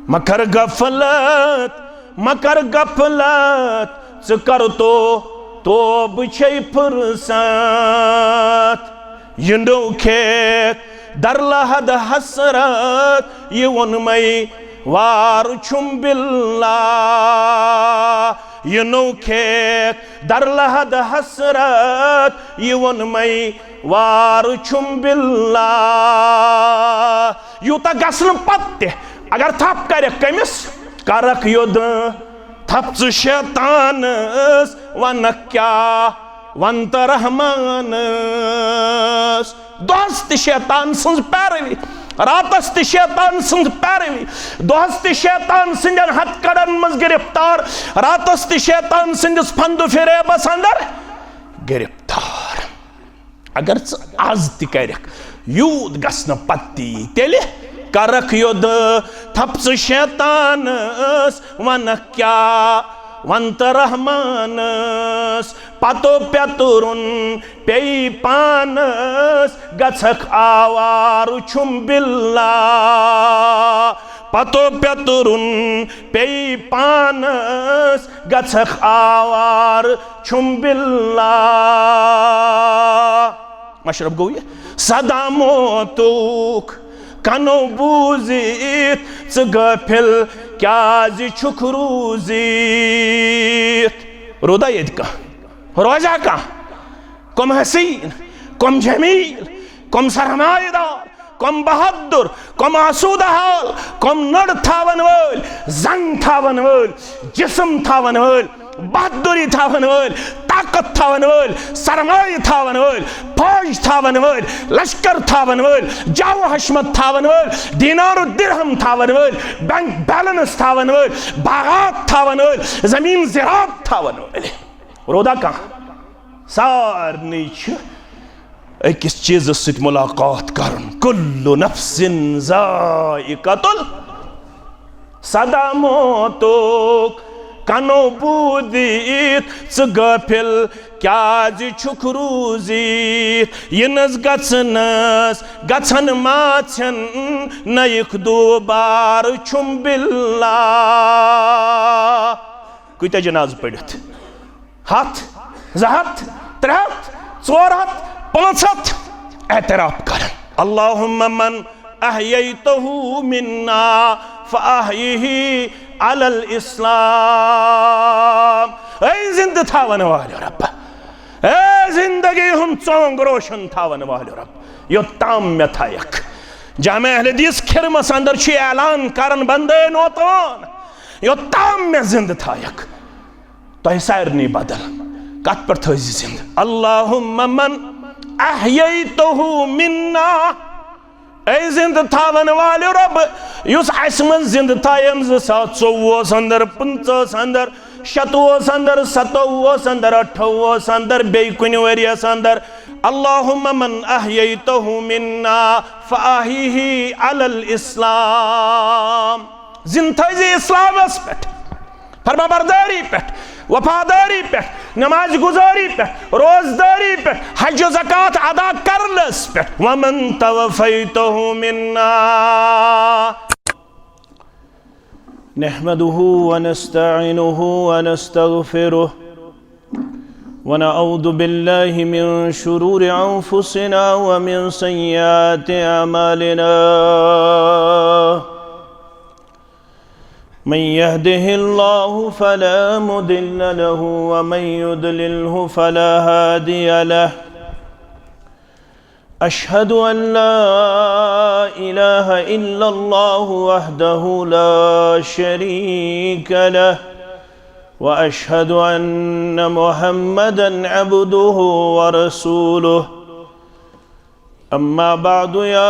मकर गफलत च कर तो बे फुर्सत यह नो खेत दर लहद हसरत ये वोन मई वार छुम बिल्ला यह नो खेत दर लहद हसरत ये वोन मई वार छुम बिल्ला यूता गसन पत्ते अगर थप कर कमिस करक युद थप शैतान वन क्या वंत रहमान दोस्त शैतान सज पैरवी रातस शैतान सज पैरवी दोस्त शैतान संदन हथकड़न मज गिरफ्तार रातस शैतान संदिस फंदु फिरेबस अंदर गिरफ्तार अगर आज तक यूत गसन पत्ती तेल करक युद थप शैतान वन क्या वंत रहमानस पतो प्यतुरुन पे पानस गछक आवार छुम बिल्ला पतो प्यतुरुन पे पानस गछक आवार छुम बिल्ला मशरब गो सदा मोतुक कनो बूजित च गफिल क्या छुक रूजित रोदा ये रोजा का कम हसीन कम जमील कम सरमाएदार कम बहादुर कम आसूदा हाल कम नड़ थावन वल जंग थावन वल जिस्म थावन वल बहादुरी थावन वल ताकत थावन वल सरमाए थावन वल फौज थावन वल लश्कर थावन वल जाओ हशमत थावन वल दीनार दिरहम थावन वल बैंक बैलेंस थावन वल बागात थावन वल जमीन ज़राअत थावन वल रोदा का सारनी अकिस चीज सत मुलाकात करन कुल्लु नफ्सिन ज़ाइक़तुल सदा मौतुक कनो बूदित च गफिल क्या छुक रूजित यनस गछन माछन नयक दोबार छुम बिल्ला कुत जनाज पढ़ित हथ ज़हत त्रेहत चोरहत पांचहत एतराफ कर अल्लाहुम्मा मन अहयैतहु मिन्ना फ़अहयिही अलल इस्लाम ऐ जिंद थावन वाले रब ऐ जिंदगी हम चौंग रोशन थावन वाले रब यो ताम में थायक जामे अहले हदीस खिरमस अंदर छी ऐलान करन बंदे नोतवान यो ताम में जिंद थायक तो सारनी बदल कत पर थी जिंद अल्लाहुम्मा मन अहयैतहु मिन्ना ऐ जिंद थावन वाले रब युस असमन जिंद थायन 2024 अंदर 50 अंदर 27 अंदर 27 अंदर 28 अंदर बे कुन वरियस अंदर अल्लाहुम्मा मन अहयैतहु मिन्ना फ़अहयिही अलल इस्लाम जिंद थी इस्लामस पे फरमाबरदारी पे वफादारी पे नमाज गुजारी पे रोजदारी पे हज ज़कात अदा करनस पे वमन तवफ़ैतहु मिन्ना नहमदुहु व नस्तईनुहु व नस्तगफिरुहु व नऊज़ु बिल्लाहि मिन शुरूरि अंफुसिना व मिन सय्यिआति अमालिना मन यहदिहिल्लाहु फला मुदिल्ल लहु व मन युद्लिल्हु फला हादिय लहु अशहदु अन ला इलाहा इल्लल्लाहु वहदहु ला शरीक लहु व अशहदु अन्न मुहम्मदन अब्दुहु व रसूलुहु अम्मा बादु या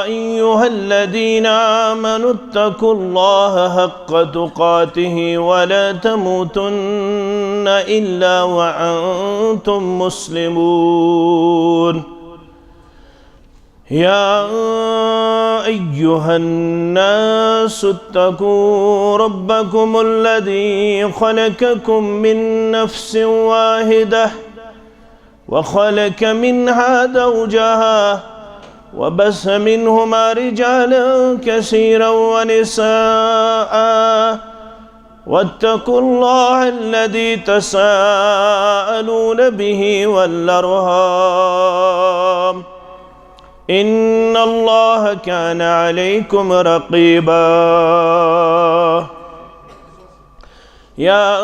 अय्युहल्लज़ीना आमनुत्तकुल्लाह हक्क तुकातिही व ला तमूतुन्न इल्ला व अंतुम मुस्लिमून या अय्युहन्नासुत्तकू रब्बकुमुल्लज़ी खलक़कुम मिन नफ्सिन वाहिदह वखलक मिन्हा ज़ौजहा وبث منهما رجالا كثيرا ونساء واتقوا الله الذي تساءلون به والأرحام إن الله كان عليكم رقيبا يا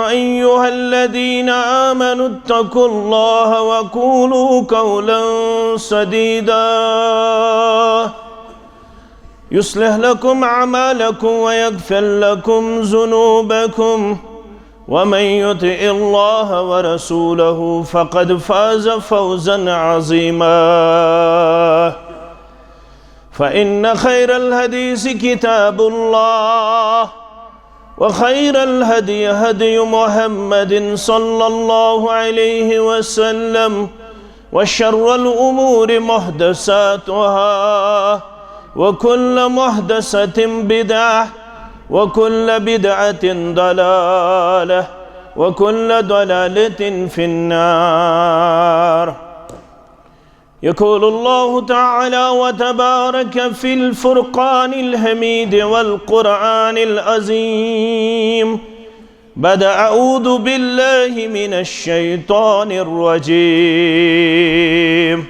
أيها الذين آمنوا اتقوا الله وقولوا قولا سديدا يصلح لكم أعمالكم ويغفر لكم ذنوبكم ومن يطع الله ورسوله فقد فاز فوزا عظيما فإن خير الحديث كتاب الله وخير الهدي هدي محمد صلى الله عليه وسلم وشر الأمور محدثاتها وكل محدثة بدعة وكل بدعة ضلالة وكل ضلالة في النار. يقول الله تعالى وتبارك في الفرقان الحميد والقرآن العظيم بعد أعوذ بالله من الشيطان الرجيم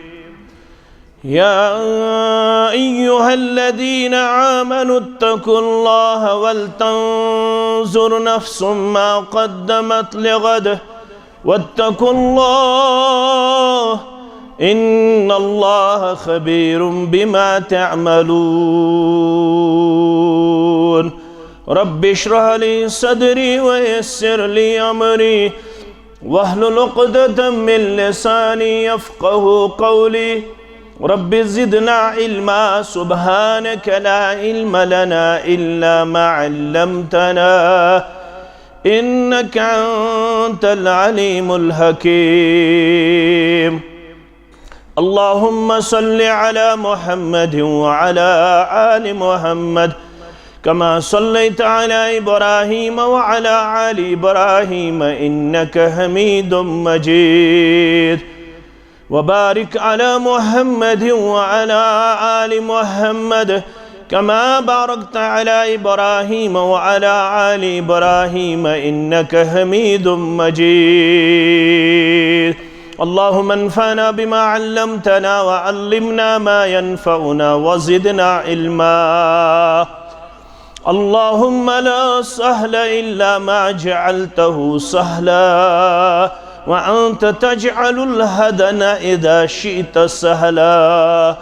يا أيها الذين آمنوا اتقوا الله ولتنظر نفس ما قدمت لغد واتقوا الله إن الله خبير بما تعملون. رب اشرح لي صدري ويسر لي أمري واحلل عقدة من لساني يفقه قولي. رب زدنا علما سبحانك لا علم لنا إلا ما علمتنا إنك أنت العليم الحكيم. اللهم صل على محمد وعلى آل محمد كما صليت على إبراهيم وعلى آل إبراهيم إنك حميد مجيد. وبارك على محمد وعلى آل محمد كما باركت على إبراهيم وعلى آل إبراهيم إنك حميد مجيد. اللهم انفعنا بما علمتنا وعلمنا ما ينفعنا وزدنا علما. اللهم لا سهل إلا ما جعلته سهلا وأنت تجعل الهدن إذا شئت سهلا.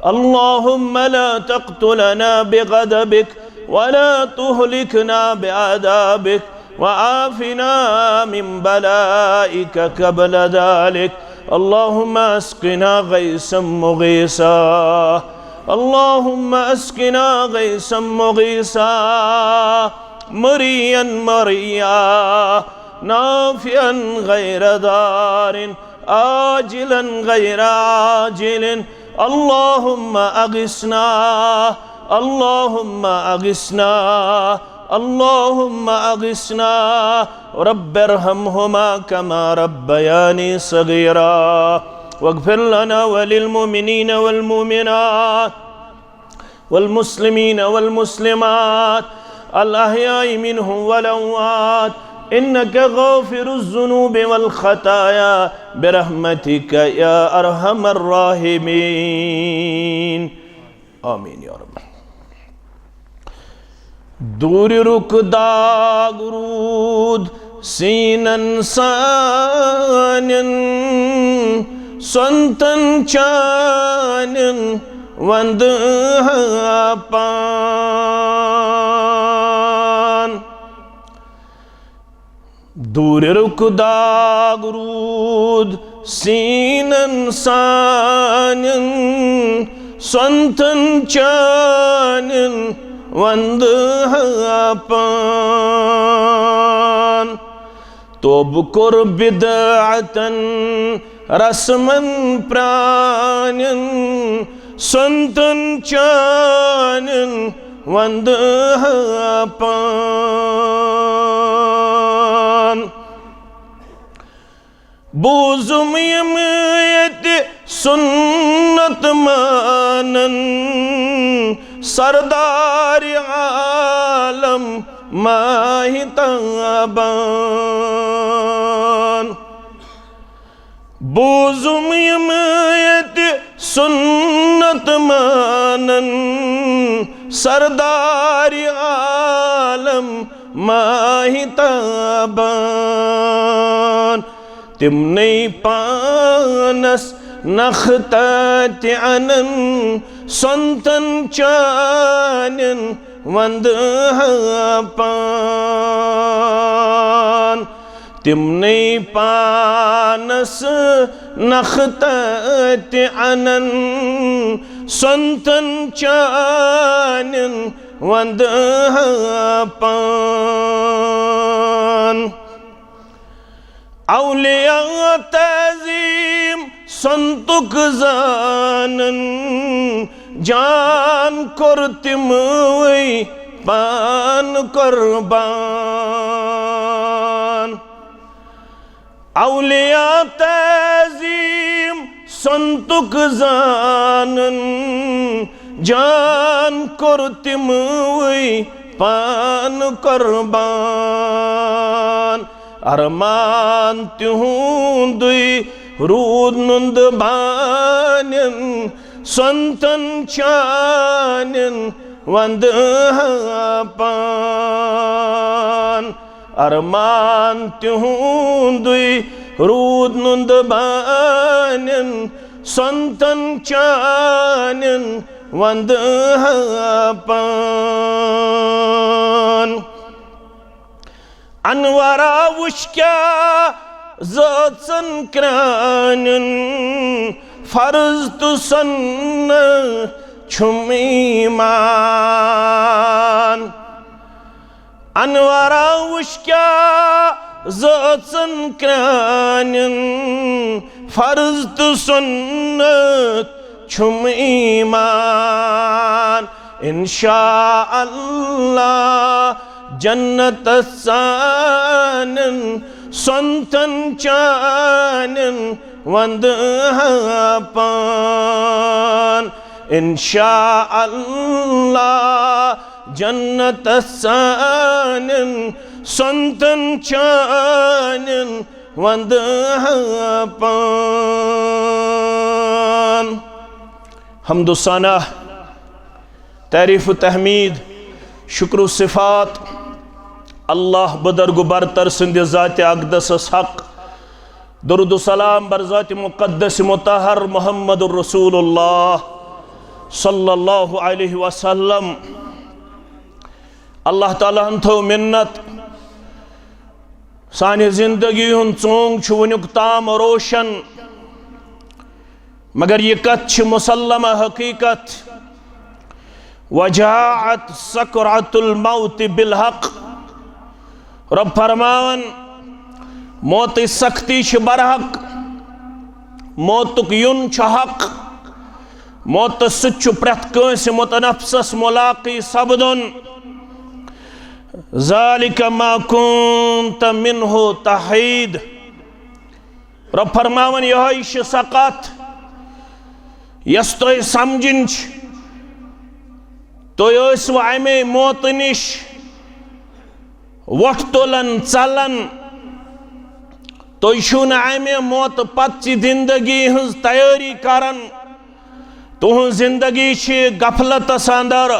اللهم لا تقتلنا بغضبك ولا تهلكنا بعذابك وعافنا من بلائك قبل ذلك. اللهم اسقنا غيثا مغيثا. اللهم اسقنا غيثا مغيثا مريا مريا نافعا غير ضار آجلا غير عاجل. اللهم أغثنا اللهم أغثنا اللهم أغثنا. رب ارحمهما كما ربياني صغيرا. واغفر لنا وللمؤمنين والمؤمنات والمسلمين والمسلمات الأحياء منهم والأموات إنك غافر الذنوب والخطايا برحمتك يا أرحم الراحمين. آمين يا رب. दूर रुकदा गुरूद सीनन सानन संतन चानन वंद पान. दूर रुकदा गुरूद सीनन सानन संतन चानन वंद पान. तोब कुर बिदअतन रस्मन प्राणन संतन चानन वंद पान. Buzum yemiyet सुन्नत मानन सरदार आलम माहि ताबान बोजुम यमयत सुन्नत मानन सरदार आलम माहि ताबान तिमने पानस नखत अनन संतन चानन वंद पान तिमने पानस नखत अनन संतन चानन वंद पान औलिया तज़ीम संतुक जानन जान कर तिम पान कुर्बान औलिया तज़ीम संतुक जानन जान कर तिम पान कुर्बान अरमान तिहुंद रूद नुंद बानन संतन चानन वंद पान अरमान तिहुंद रूद नुंद बानन संतन चानन वंद पान अनवरा वुश्क्या ज़ातन क्रानन फर्ज तु सन्न छुमीमान अनवरा वुश्क्या ज़ातन क्रानन फर्ज तु सन्न छुमीमान इंशा अल्लाह जन्नत सानन संतन चानन वंद पान इंशा अल्लाह जन्नत सानन संतन चानन वंद पान हम्दुसना तारीफ तहमीद शुक्र सिफात अल्लाह बदरगु बरतर सिंध ज़ात अक़दस हक दुरूद सलाम बर ज़ात मुक़द्दस मुतहर मुहम्मद रसूलुल्लाह सल्लल्लाहु अलैहि वसल्लम अल्लाह ताला थो मिन्नत सानि जिंदगी हुन चोंग वुनुक ताम रोशन मगर यह कथ मुसल्लम हकीकत वजाअत सकरातुल मौत बिलहक रब फरमान मौत सख्ती बरहक मौतुक युन हक मौत सह प्रथ कंस मुतनफ्सस मुलाकी सपदुन ज़ालिक मा कुन्त मिन्हु तहीद रब फरमान यह सकत यस तुह समझन तुह अमे मौत निश वोट तुलन चलन तुह अमे मौत पत जिंदगी हज तैयारी करान तुह जिंदगी गफलतस अंदर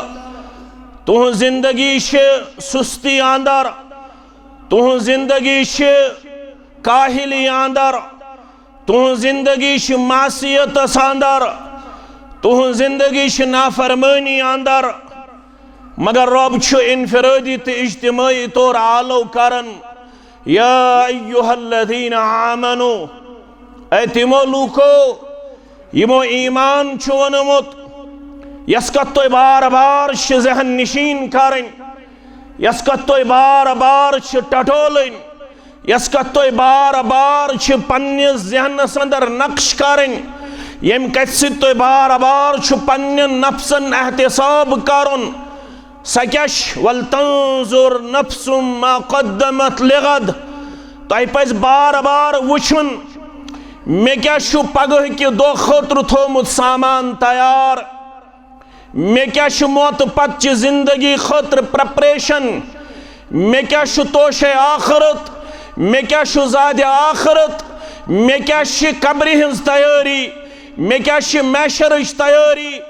तुह जिंदगी सुस्ती अंदर तुह जिंदगी काहिली अंदर तुह जिंदगी मासियतस अंदर तुह जिंदगी नाफरमानी अंदर मगर रब इनफरादी तो इज्तिमाई तौर आलो करन या अय्युहल्लज़ीना आमनू ऐ तिमो लूको यमो ईमान वोनमुत यस कथ तुह बार बार जहन निशीन करन यस कथ तुह बार बार टटोलन यस कथ तुह बार बार पन्निस जहनस अंदर नक्श करन यम कथ तुह बार बार पन्न नफ्सन एहतिसाब करन सक्याश वल तंजुर नफ्सुम मा क़द्दमत लिगद तुह पज़ बार बार वुचुन मे क्या पगह कि दो खतर थोमुत सामान तैयार, मे क्या मौत पत जिंदगी खतर प्रेपरेशन, मे क्या तोशे आखरत, मे क्या ज़ाद आखरत, मे क्या कब्र हज तैयारी, मे क्या मैशर तैयारी,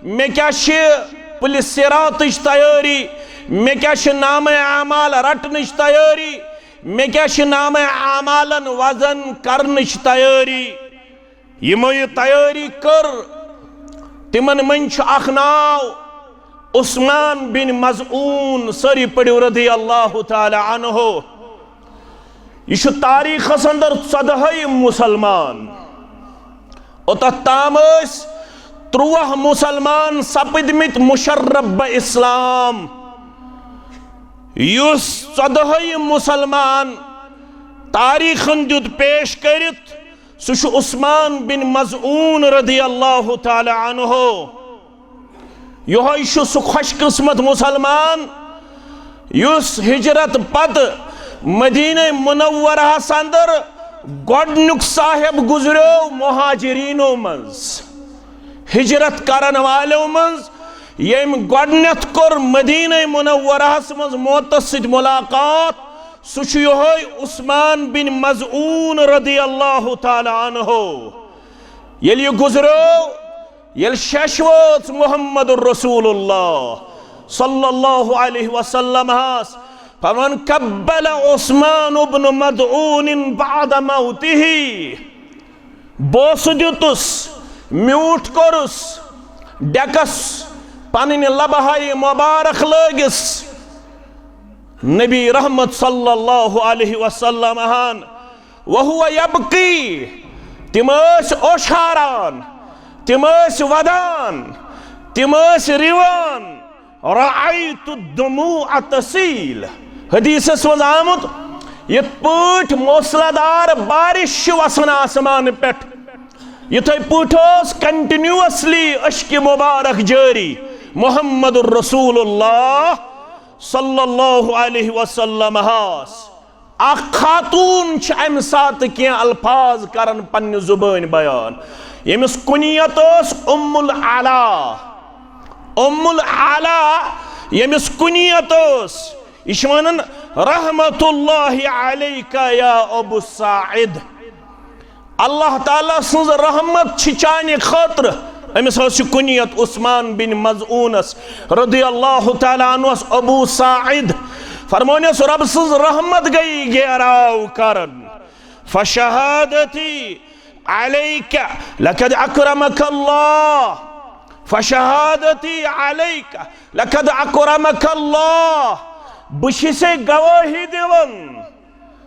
मे क्या पुलिस सिरात तैयारी, मे क्या नाम आमाल रटन तैयारी, मे क्या नाम आमालन वजन करन तैयारी। यमो ये तैयारी कर तिमन मन अख नाव उस्मान बिन मज़ऊन, सरी पढ़ो रदी अल्लाह ताला अन्हो। यह तारीख अंदर 14 मुसलमान, ओतम 13 मुसलमान सपदमित मुशर्रफ ब इस्लाम। युस 14 मुसलमान तारीखन दुत पेश करित सु उस्मान बिन मज़ऊन रदी अल्लाह ताला अन्हो। यह सु खुशकिस्मत मुसलमान युस हिजरत पत मदीने मुनव्वरहस अंदर गोडनुक साहिब गुजरो मुहाजिरीनो मज, हिजरत करन वालों मज यम गोडनेथ कोर मदीने मुनव्वरहस मज मौतस सित मुलाकात, सु यहोय उस्मान बिन मज़ऊन रदी अल्लाह ताला अन्हो। येल ये गुजरो येल शशवत मुहम्मदुर रसूलुल्लाह सल्लल्लाहु अलैहि वसल्लम हास फमन कब्बल उस्मान इब्न मज़ऊन बाद मौतिही, बोस दितुस म्यूट कोरुस डेकस पन लबहाई मुबारक लगिस नबी रहमत सल्लल्लाहु अलैहि वसल्लम हान। वहुव यबकी, तिम ओशारान, तिम वदान, तिम रिवान, रअयतु दुमुअ तसील। हदीसस मज आमुत यथ पट मौसलादार बारिश वसन आसमान पे, यथे पट कंटिन्यूअसली अश्क मुबारक जारी। मुहम्मदुर रसूलुल्लाह सल्लल्लाहु अलैहि वसल्लम हास अख खातून अम सात क्या अल्फाज करन पन्ने जुबान बयान। यमिस कुनियत उम्मुल आला, उम्मुल आला यमिस कुनियत यह वन रहमतुल्लाहि अलैका या अबू साइद। अल्लाह ताला सज रहमत चाने खतर। अमिस कुनियत उस्मान बिन मज़ऊनस रदी अल्लाह ताला अन्हुस अबू साइद। फरमोनिस रब सज रहमत गई गेराव करन। फशहादती अलैका लक़द अकरमकल्लाह, फशहादती अलैका लक़द अकरमकल्लाह। बुशिसे गवाही दिवन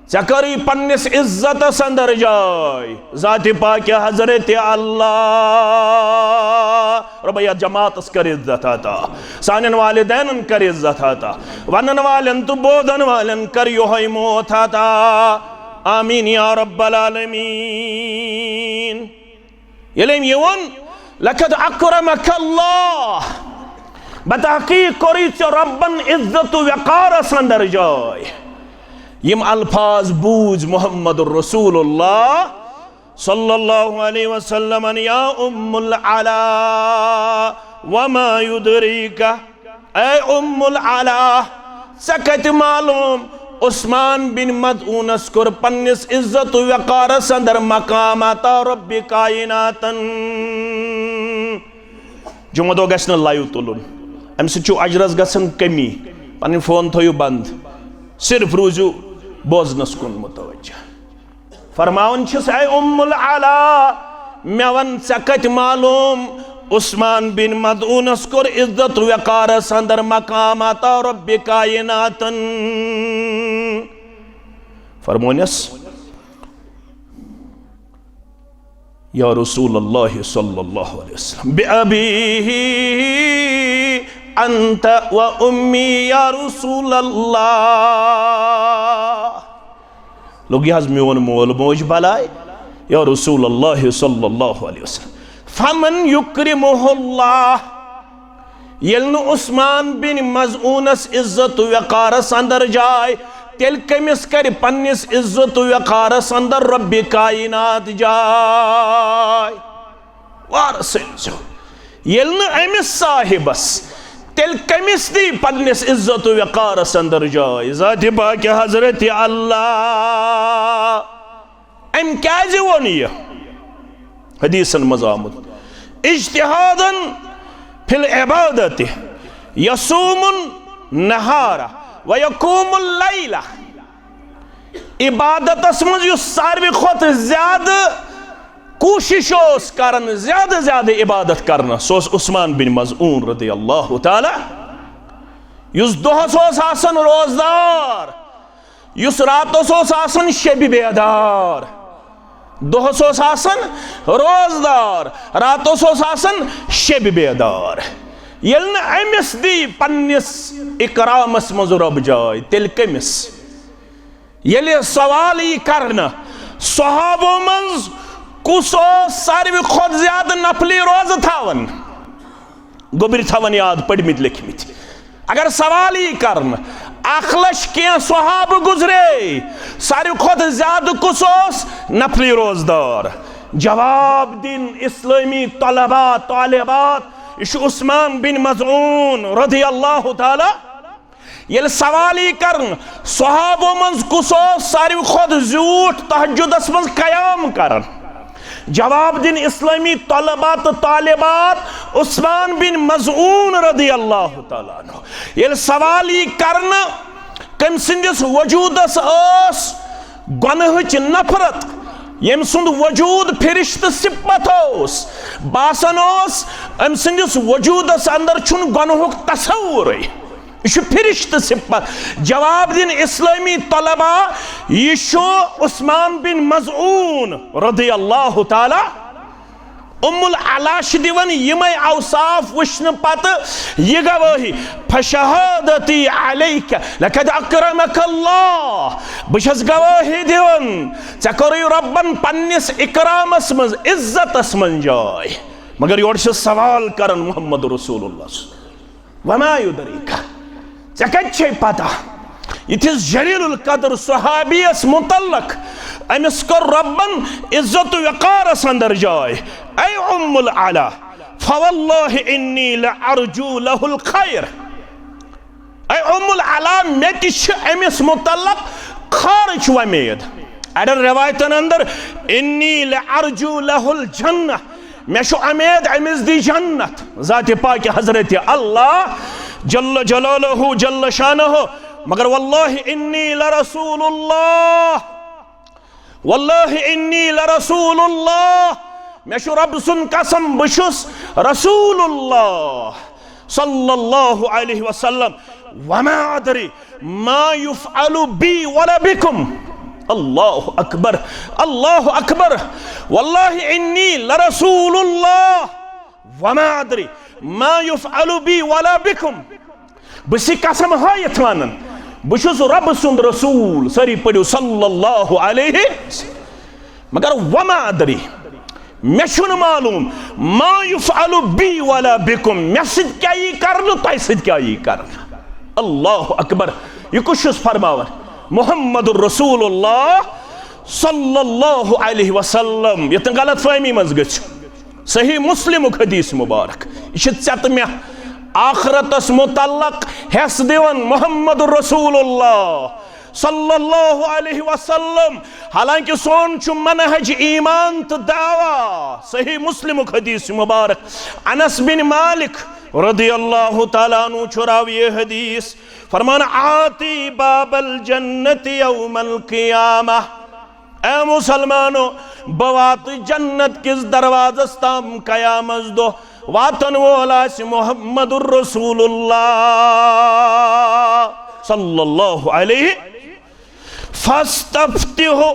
चे करी पन्निस इज्जत अंदर जाय। ज़ाति पाक हजरत अल्लाह रबैया जमातस कर इज्जत आता, सानन वालिदैन कर इज्जत आता, वनन वालन तो बोधन वालन कर योहै मौत आता। आमीन या रब्बल आलमीन। यलेम यवन लक़द अकरमकल्लाह, बतहकीक करी चे रब्बन इज्जत वक़ार अंदर जाय। यम अल्फाज बूझ मुहम्मदुर रसूलुल्लाह सल्लल्लाहु अलैहि वसल्लम या उम्मुल अला वमा युदरीका। ऐ उम्मुल अला, सकत मालूम उस्मान बिन मज़ऊनस कोर पन्निस इज्जत वक़ारस अंदर मकाम अता रब्बि कायनातन। जुमा दो गस लाइव तुलन, अम सु अजरस गसन कमी। पन फोन थो बंद, सिर्फ रूजू बोजनस कुन मुतवज्जह। फरमावन ऐ उम्मुल आला, मे वन चे मालूम उस्मान बिन मज़ऊनस कोर इज्जत वक़ारस अंदर मकाम अता रब्बि कायनातन। फरमोनिस या रसूलल्लाह सल्लल्लाहु अलैहि वसल्लम बिअबीही अंत व उम्मी या रसूलल्लाह। लोग यह मोन मोल मोज बलाय या रसूलल्लाह सल्लल्लाहु अलैहि वसल्लम। फमन युक्रिमुहुल्लाह, यल्न उस्मान बिन मज़ऊनस इज्जत वक़ारस अंदर जाय तेल कमिस कर पन्निस इज्जत वकारस अंदर रब्बि कायनात जाय वारसो येल न अमिस साहिबस तेल कमिस दी पन्निस इज्जत वकारस अंदर जाय ज़ात पाक हजरत अल्लाह अम क्याज वोन यह हदीसन मज आमुत इज्तिहादन फिल इबादत यसूमुन नहारा व यकूमुल लैला इबादत मज सारवी खुद ज्यादा कोशिश करन ज्यादा ज्यादा इबादत करना सो उस्मान बिन मज़ऊन रज़ी अल्लाह ताला युस दोहस आसन रोजदार युस रातस आसन शब बेदार दोहस आसन रोजदार रातस आसन शब बेदार येल न अमिस दी पन्निस इकरामस मज रब जाय तेल कमिस येले सवाल यी करना सहाबो मज कुस सारवी खुद ज्यादा नफली रोज थावन गोबर थावन याद पढ़मित लिखमित अगर सवाल यी करना अखलश क्या सहाब गुजरे सारवी खुद ज्यादा कुस नफली रोजदार जवाब दिन इस्लामी तलबा तालिबात यह उस्मान बिन मज़ऊन रज़ी अल्लाह ताला ये सवाल यी करन सहाबो मज कुस सारवी खुद ज़्यूठ तहज्जुदस मज कयाम करन जवाब दिन इस्लामी तलबा तो तालिबात उस्मान बिन मज़ऊन रज़ी अल्लाह ताला अन्हु ये सवाल यी करन कम सिंदिस वजूदस गुनाहच नफरत यम सुंद वजूद फिरिश्त सिपत बासन अम सिंदिस वजूदस अंदर छुन गुनाहुक तसव्वुर यह फिरिश्त सिपत जवाब दिन इस्लामी तलबा यह उस्मान बिन मज़ऊन रज़ी अल्लाह ताला उम्मुल अलाश दिवन यमै औसाफ वुश्न पत यह गवाही फशहादती अलैक लक़द अकरमक अल्लाह बशस गवाही दिवन चे कोरु रब्बन पन्निस इकरामस मज इज्जतस मज जाय मगर योर सवाल करन मुहम्मद रसूलुल्लाह वमा युदरिका चे कच्छे पता इथिस जलीलुल कद्र सहाबियस मुतल्लक अमिस कर रब्बन इज्जत वकारस अंदर जाय ऐ उम्मुल अला फवल्लाहि इन्नी लअरजू लहुल खैर ऐ उम्मुल अला मे अमिस मुतल्लक खैरच उम्मीद अडन रिवायतन अंदर इन्नी लअरजू लहुल जन्नह मे उम्मीद अमिस दी जन्नत ज़ात पाक हजरत अल्लाह जल्ल जलालहु जल्ल शानहु मगर वल्लाहि इन्नी लरसूलुल्लाह वल्लाहि इन्नी लरसूलुल्लाह मैं रब सुन कसम बशुस रसूलुल्लाह सल्लल्लाहु अलैहि वसल्लम वमा अदरी मा युफ़अलु बी वला बिकुम अल्लाहु अकबर वल्लाहि इन्नी लरसूलुल्लाह वमा अदरी मा युफ़अलु बी वला बिकुम बसी कसम हायत वानन बशुस रब सुंद रसूल सरी पढ़ो सल्लल्लाहु अलैहि मगर वमा अदरी मे छुन मालूम मा युफ़अलु बी वला बिकुम मे सिद क्या यी करन तय सिद क्या यी करन अल्लाहु अकबर यह कुछ फरमावन मुहम्मदुर रसूलुल्लाह सल्लल्लाहु अलैहि वसल्लम यत गलत फहमी मज गछ सही मुस्लिम हदीस मुबारक यह चत मे आखरतस मुतल्लक हेस दिवन मुहम्मदुर रसूलुल्लाह सल्लल्लाहु अलैहि वसल्लम हालांकि सोन छु मनहज ईमान तो दावा सही मुस्लिम हदीस मुबारक अनस बिन मालिक रदियल्लाहु ताला अन्हु छुराव ये हदीस फरमान आती बाबल जन्नति यौमल क़ियामह ए मुसलमानो बवात जन्नत किस दरवाज़स ताम क़यामत दो वातन वोला मुहम्मदुर रसूलुल्लाह सल्लल्लाहु अलैहि फस्तफ्तिहु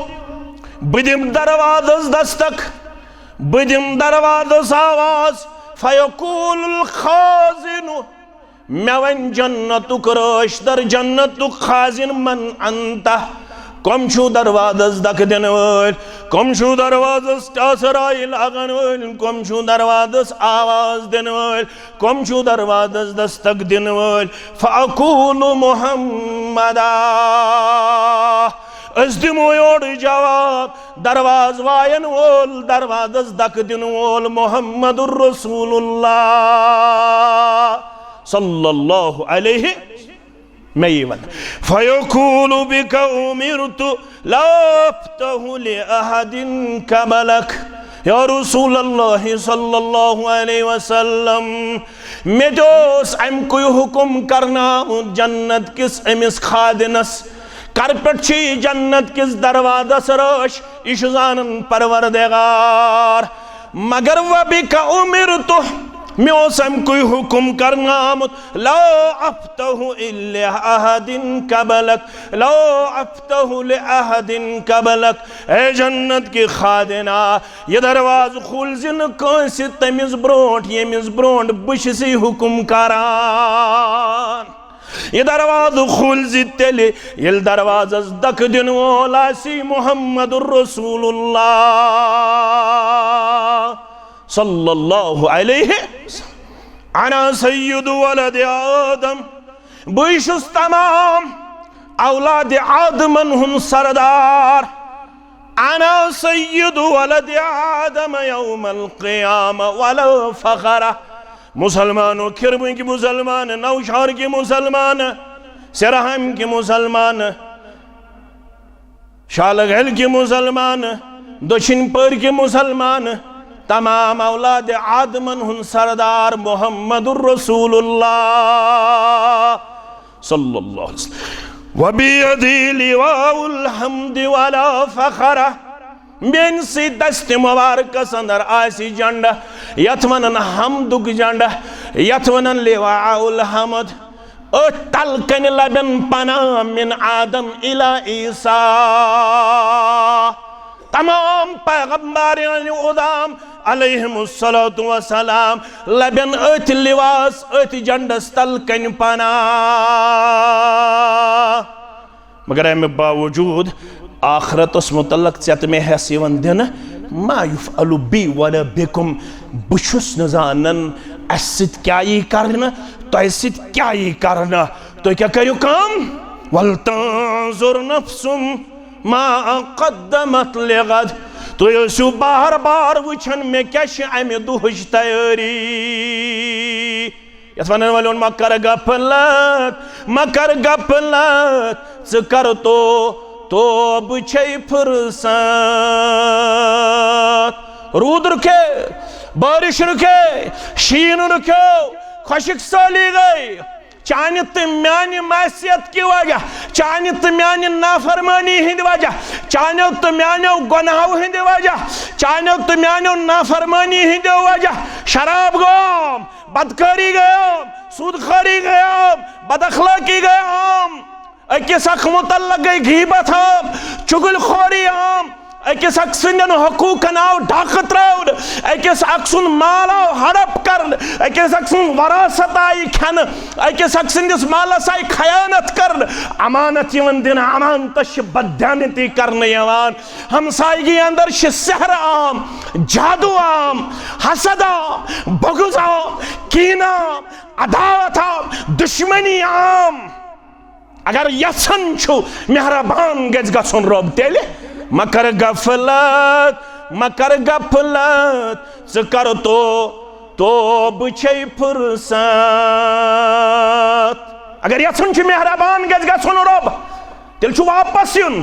बिदिम दरवाज़स दस्तक बिदिम दरवाज़स आवाज़ फयक़ूलुल खाज़िनु मैं वन जन्नतुक राशदर जन्नतुक खाज़िन मन अंता कम छु दरवाज़स दक दिन वल, कम छु दरवाज़स टासराई लागन वल, कम छु दरवाज़स आवाज़ दिन वल, कम छु दरवाज़स दस्तक दिन वल। फ़अक़ूलु मुहम्मदा, अस दिमो योर जवाब दरवाज़ वायन वोल, दरवाज़स दक दिन वोल मुहम्मदुर रसूलुल्लाह सल्लल्लाहु अलैहि वसल्लम। फ़यक़ूलु बिका उमिरतु ला अफ़्तहु लिअहदिन क़बलक, या रसूलल्लाह सल्लल्लाहु अलैहि वसल्लम, मे दोस अमकुय हुकुम करना जन्नत किस अमिस खादिनस, कर पे जन्नत किस दरवाज़स रश, इश जानन परवरदिगार, मगर वह बिका उमिरतु, मे अमकुय हुकुम करना ला अफ़्तहु इल्ला अहदिन क़बलक, ला अफ़्तहु लिअहदिन क़बलक, ए जन्नत की खादिना ये दरवाज़ खुल जिन कंस तमिस ब्रोट यमिस ब्रोट बसी हुकुम करान, ये दरवाज़ खुल तेले ये दरवाज़स दक दिन वोल आसी मुहम्मदुर रसूलुल्लाह सल्लल्लाहु अलैहि वसल्लम। अना सय्यदु वलद आदम, बुशुस तमाम औलाद आदमन हुन सरदार, अना सय्यदु वलद आदम यौमल क़ियामा वला फ़ख़रा। मुसलमानों, खिरबुं की मुसलमान, नौशहर की मुसलमान, सिरहम की मुसलमान, शालगहल की मुसलमान, दक्षिणपुर की मुसलमान, तमाम औलाद आदमन हुन सरदार मुहम्मदुर रसूलुल्लाह सल्लल्लाहु अलैहि वसल्लम। वबियदी लिवाउल हम्दि वला फ़ख़रा, मेन सी दस्त मुबारक अंदर आसी झंडा, यथ वनन हमदुक झंडा, यथ वनन लिवाउल हम्द, तल कन लबन पना मिन आदम इला ईसा, तमाम पैगंबर उदाम अलैहिमुस्सलातु वस्सलाम लबन अथ लिवास अथ झंडस तल कन पना। मगर अमे बावजूद आखरतस मुतल्लक चत में हस दिन मा युफ़अलु बी वला बिकुम, बुशुस न जानन अस सित क्या यी करना, तोह सित क्या यी करना, तो क्या करियो काम, वल तंजुर नफ्सुम मा क़द्दमत लिगद, तो यसु बार बार वुछन मे क्या अमे दुहच तैयारी। यस वनन वालों मकर गफलत, मकर गफलत, ज कर तो बछे फुर्सत। रूद रुके, बारिश रुके, शीन रुक्यो, खुशक साली गई, चान तो म्यान मासियत की वजह, चान तो म्यान नाफरमानी हिंद वजह, चान तो म्यानो गुनाहों हिंद वजह, चान तो म्यानो नाफरमानी हिंद वजह, शराब गयोम, बदकारी गयोम, सूदखोरी गयोम, बदअखलाकी गयोम, अकिस अख मुतल्लक गई गीबत हम, चुगलखोरी हम, अकिस अख सुंदन हकूकन आव ढाक त्राउन, अकिस अख सुन माल आव हड़प करन, अकिस अख सुन वरासत आई खन, अकिस अख सुंदिस मालस आई खयानत करन, अमानत यवन दिन अमानत बदयानती करने यवान, हमसायगी अंदर सहर आम, जादू आम, हसद आम, बगुज आम, कीना, अदावत आम, दुश्मनी आम। अगर यसन छु मेहरबान गज गसन रब तेले मकर गफलत, मकर गफलत, ज कर तो बछे फुर्सत। अगर यसन छु मेहरबान गज गसन रब तेल छु वापस युन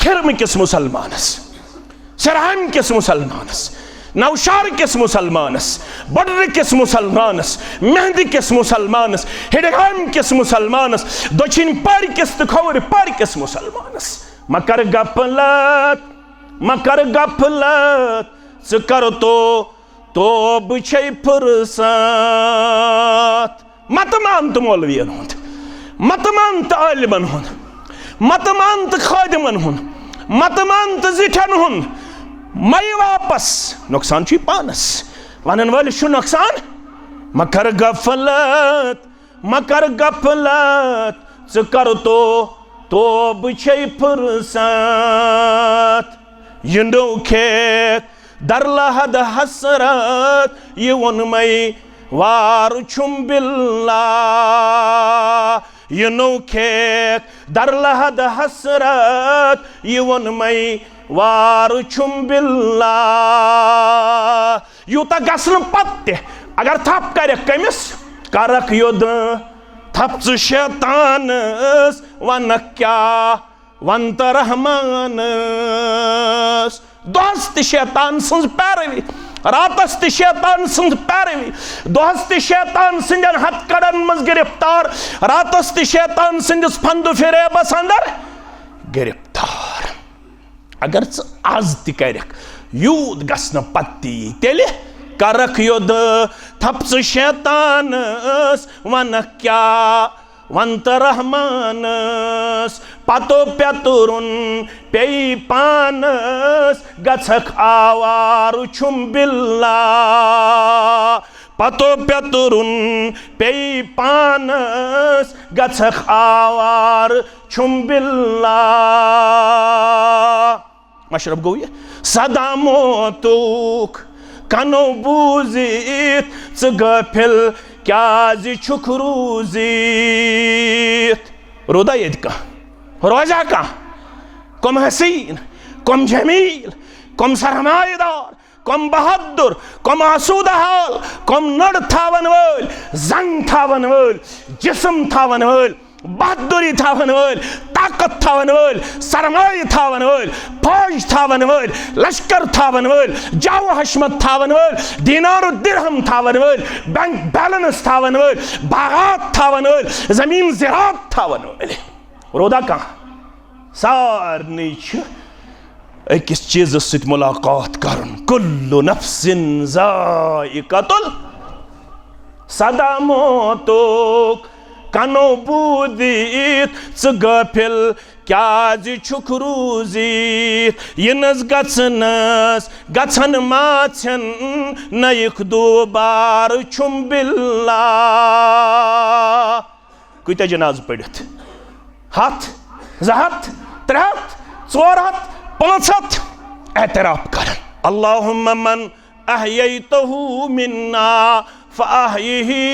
खिरम किस मुसलमानस, सरहम किस मुसलमानस, नौशार किस मुसलमानस, बड्र किस मुसलमानस, मेहंदी किस मुसलमानस, हिडगाम किस मुसलमानस, दक्षिण पर किस खबर पर किस मुसलमानस। मकर गफलत, मकर गफलत, ज कर तो बछे फुर्सत। मत मान तो मौलवियन हुंद, मत मान तो आलिमन हुंद, मत मान तो खादिमन हुंद, मत मान तो जिठन हुंद, मई वापस नुकसान ची पानस वनन वाले शु नुकसान। मकर गफलत, मकर गफलत, ज कर तो बे फुर्सत यह नो खेत दर लहद हसरत यह वोन मई वार छुम बिल्ला यह नो खेत दर लहद हसरत यह वोन मई वार छुम बिल्ला यूता गसन पत्ते अगर थप कर कमिस करक युद्ध थप शैतान वन क्या वन तो रहमान दोस्त शैतान सज पैरवी रातस शैतान सज पैरवी दोस्त शैतान सदन हथकड़न मज गिरफ्तार रातस शैतान सदिस फंद फिरेबस अंदर गिरफ्तार अगर आज तक यूत गसन पत्ती तेल करक युद्ध थप शैतान वन क्या वन तो रहमान पतो पेतुरुन पे पानस गछक आवार छुम बिल्ला पतो पेतुरुन पे पानस गछक आवार छुम बिल्ला मशरब गो ये सदा मोतुक कनो बूजित गफिल क्या छुक रूजित रोदा ये रोजा का कम हसीन कम जमील कम सरमाएदार कम बहादुर कम आसूदा हाल कम नड़ थावन वल जंग थावन वल जिस्म थावन वल बहादुरी थावन वल ताकत थावन वल सरमाए थावन वल फौज थावन वल लश्कर थावन वल जाओ हशमत थावन वल दीनार दिरहम थावन वल बैंक बैलेंस थावन वल बागात थावन वल जमीन ज़राअत थावन वल रोदा का सारनी अकिस चीज सत मुलाकात करन कुल्लु नफ्सिन ज़ाइक़तुल सदा मौतुक कनो बूदित गफिल क्या छुक रूजित यनस गछन माछन नयक दोबार छुम बिल्ला कत जनाज पड़ित हथ जहत त्रेहत चोरहत पांचहत एतराफ कर अल्लाहुम्मा मन अहयैतहु मिन्ना फ़अहयिही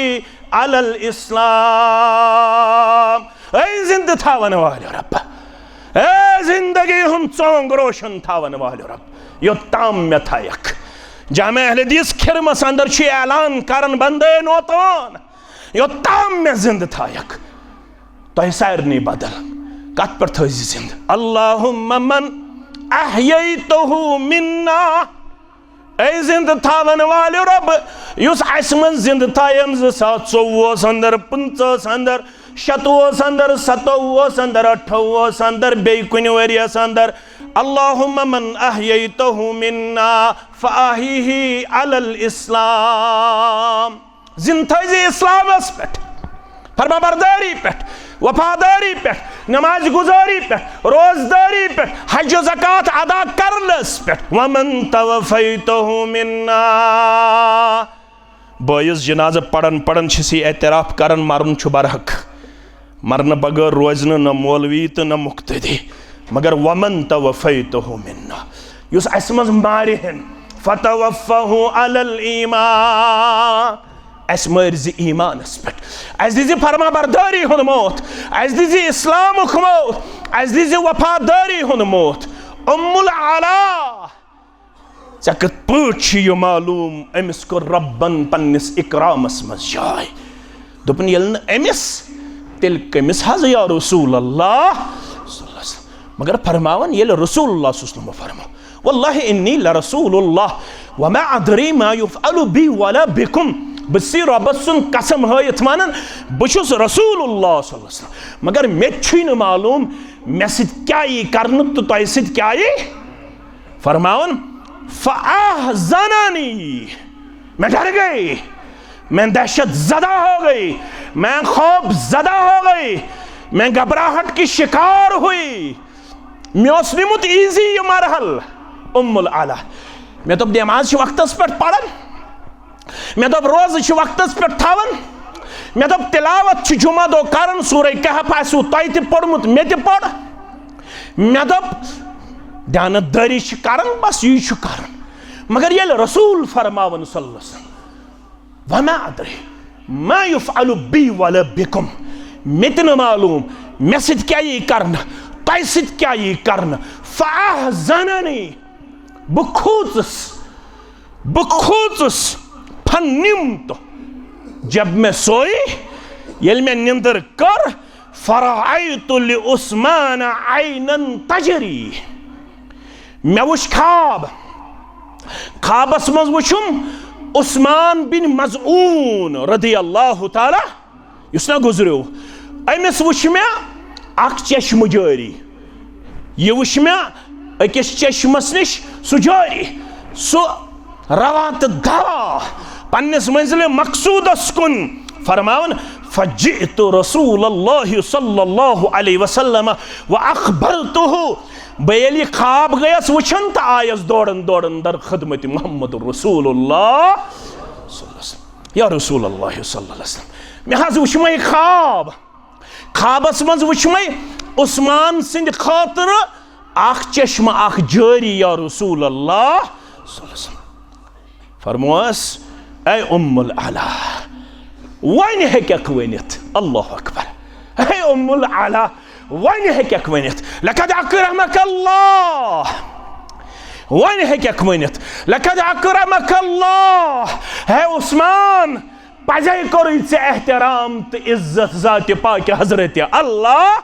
अलल इस्लाम ऐ जिंद थावन वाले रब ऐ जिंदगी हम चोंग रोशन थावन वाले रब यो ताम में थायक जामे अहले हदीस खिरमस अंदर छी ऐलान करन बंदे नोतवान यो ताम में जिंद थायक तो सारनी बदल कत पर थी जिंद अल्लाहुम्मा मन अहयैतहु मिन्ना ऐ जिंद थावन वाले रब युस मन जिंद थायम 2024 अंदर 50 अंदर 27 अंदर 27 अंदर 28 अंदर बे कुन वरियस अंदर अल्लाहुम्मा मन अहयैतहु मिन्ना फ़अहयिही अलल इस्लाम जिंद थी इस्लामस पे फरमाबरदारी पे वफादारी पे नमाज गुजारी पे रोजदारी पे हज ज़कात अदा करनस पे वमन तवफ़ैतहु मिन्ना बयस जनाज़ पढ़न पढ़न सी एतराफ़ करन मरन बरहक मरन बगैर रोज न मौलवी तो न मुक्तदी मगर वमन तवफ़ैतहु मिन्ना युस अस मज मारिहन फ़तवफ़्फ़हु अलल ईमान अस मर्ज ईमानस पे अस दीजिए फरमा बरदारी हुन मौत अस दीजिए इस्लाम मौत अस दीजिए वफादारी हुन मौत उम्मुल आला कत पे मालूम अमिस को रब्बन पन्निस इकरामस मज जाय दोपन यल अमिस तिल कमिस हज या रसूल अल्लाह मगर फरमावन यल रसूल अल्लाह फरमा वल्लाहि इन्नी लरसूलुल्लाह वमा अदरी मा युफ़अलु बी वला बिकुम बसी रब्बस सुन कसम हयत वनान बहुस रसूलुल्लाह सल्लल्लाहु अलैहि वसल्लम मगर मे मालूम मे सत क्या यी करन तो तोह सत क्या यी फरमावन फ़अहज़ननी मैं डर गई मैं दहशत ज़दा हो गई मैं खौफ ज़दा हो गई मैं घबराहट की शिकार हुई मे निमुत ईजी ये मरहल उम्मुल आला मे नमाज वक्तस पे पढ़न मे रोज़ वक्तस पे थवन मे दप तिलावत जुमा दो कर सूर कहफ आसू तय त पोर्मुत मे त पढ़ मे दप ध्यानदारी कर बस यह कर मगर ये रसूल फरमावन सल्लल्लाहु वमा अदरी मा युफअलु बी वला बिकुम मे त मालूम मे सत क्या यह करना तय सत क्या यह करना फ़अहज़ननी बह खोचस फनिम्त जब मैं सोई ये मैं निंदर कर फ़रअयतु लिउस्मान ऐनन तजरी मैं वुश ख्वाबस मज वुशुम उस्मान बिन मज़ऊन रदियल्लाहु ताला युस ना गुजरो अमिस वुश मे अख चश्म जारी यह वुश मे अकिस चश्मस निश सु जारी सु रवा तो दवा पन्निस मंजिल मकसूदस कुन फरमावन फजिअतु रसूलल्लाहि सल्लल्लाहु अलैहि वसल्लम व अखबरतुहु बेली ख्वाब गयस वुचन तो आयस दौड़न दौड़न दर खिदमत मोहम्मद रसूलुल्लाह या रसूलुल्लाह सल्लल्लाहु अलैहि वसल्लम मे हज वुच मे ख्वाबस मज वुच मे उस्मान सिंद खातिर अख चश्म अख जारी या रसूलुल्लाह सल्लल्लाहु अलैहि वसल्लम फरमास ऐ उम्मुल अला वन हेक वनित अल्लाहु अकबर ऐ उम्मुल अला वन हेक वनित लक़द अकरमक अल्लाह वन हेक वनित लक़द अकरमक अल्लाह है उस्मान पजे कोर से एहतराम तो इज्जत ज़ात पाक हजरत अल्लाह